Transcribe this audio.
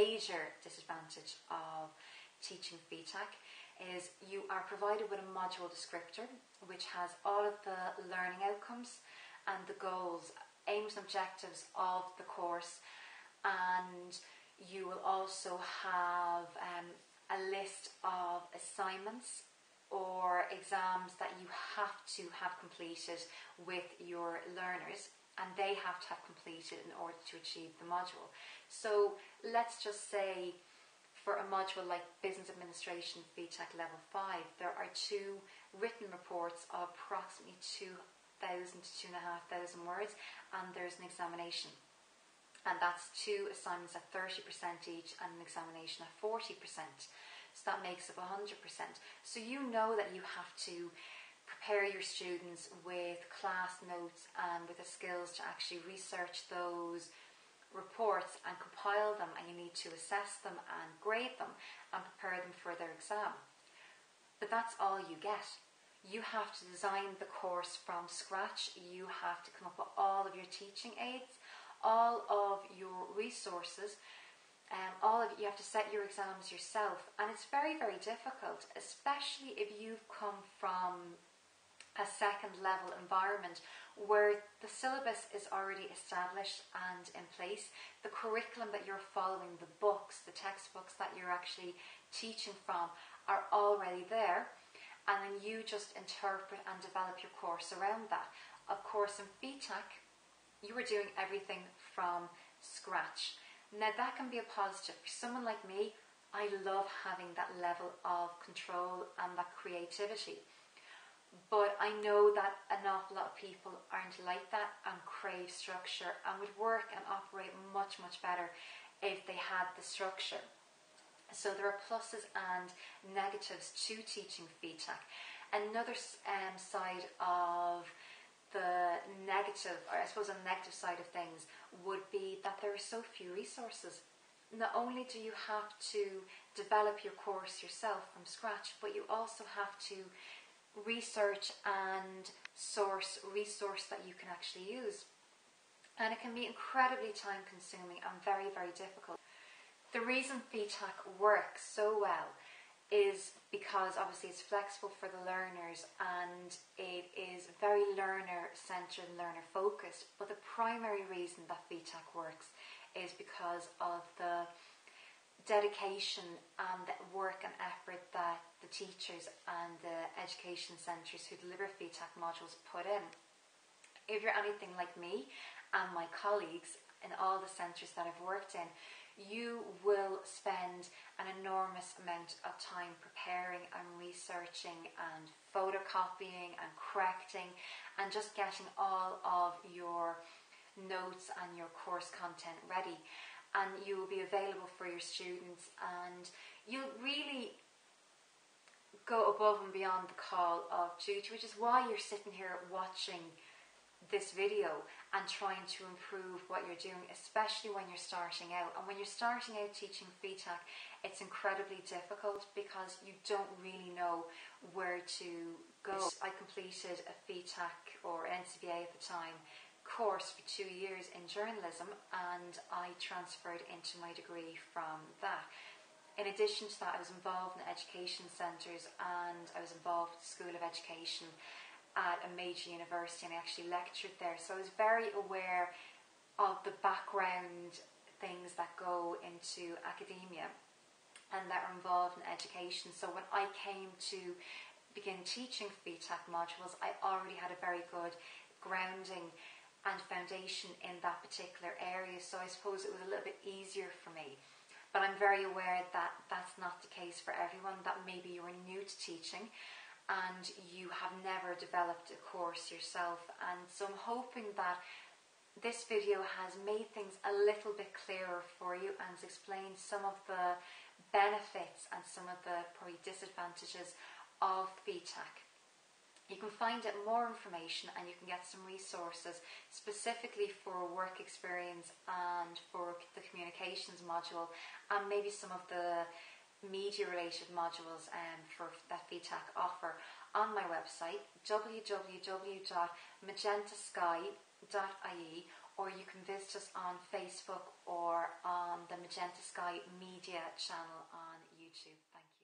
major disadvantage of teaching FETAC is you are provided with a module descriptor which has all of the learning outcomes and the goals, aims and objectives of the course, and you will also have a list of assignments or exams that you have to have completed with your learners, and they have to have completed in order to achieve the module. So let's just say for a module like Business Administration FETAC Level 5, there are 2 written reports of approximately 2,000 to 2,500 words, and there's an examination. And that's 2 assignments at 30% each and an examination at 40%. So that makes up 100%. So you know that you have to prepare your students with class notes and with the skills to actually research those reports and compile them, and you need to assess them and grade them and prepare them for their exam. But that's all you get. You have to design the course from scratch. You have to come up with all of your teaching aids, all of your resources, you have to set your exams yourself, and it's very, very difficult, especially if you've come from a second level environment where the syllabus is already established and in place. The curriculum that you're following, the books, the textbooks that you're actually teaching from are already there, and then you just interpret and develop your course around that. Of course, in FETAC, you are doing everything from scratch. Now that can be a positive. For someone like me, I love having that level of control and that creativity. But I know that an awful lot of people aren't like that and crave structure and would work and operate much, much better if they had the structure. So there are pluses and negatives to teaching FETAC. Another side of the negative, or I suppose a negative side of things, would be that there are so few resources. Not only do you have to develop your course yourself from scratch, but you also have to research and source resource that you can actually use. And it can be incredibly time consuming and very, very difficult. The reason FETAC works so well is because obviously it's flexible for the learners and it is very learner-centred and learner-focused. But the primary reason that FETAC works is because of the dedication and the work and effort that the teachers and the education centres who deliver FETAC modules put in. If you're anything like me and my colleagues in all the centres that I've worked in, you will spend an enormous amount of time preparing and researching and photocopying and correcting and just getting all of your notes and your course content ready. And you will be available for your students, and you'll really go above and beyond the call of duty, which is why you're sitting here watching this video and trying to improve what you're doing, especially when you're starting out. And when you're starting out teaching FETAC, it's incredibly difficult because you don't really know where to go. I completed a FETAC, or NCBA at the time, course for 2 years in journalism, and I transferred into my degree from that. In addition to that, I was involved in education centres, and I was involved with the School of Education at a major university, and I actually lectured there. So I was very aware of the background things that go into academia and that are involved in education. So when I came to begin teaching FETAC modules, I already had a very good grounding and foundation in that particular area. So I suppose it was a little bit easier for me. But I'm very aware that that's not the case for everyone, that maybe you are new to teaching and you have never developed a course yourself. And so I'm hoping that this video has made things a little bit clearer for you and has explained some of the benefits and some of the probably disadvantages of FETAC. You can find out more information and you can get some resources specifically for work experience and for the communications module, and maybe some of the media related modules that FETAC offer on my website www.magentasky.ie, or you can visit us on Facebook or on the Magenta Sky Media channel on YouTube. Thank you.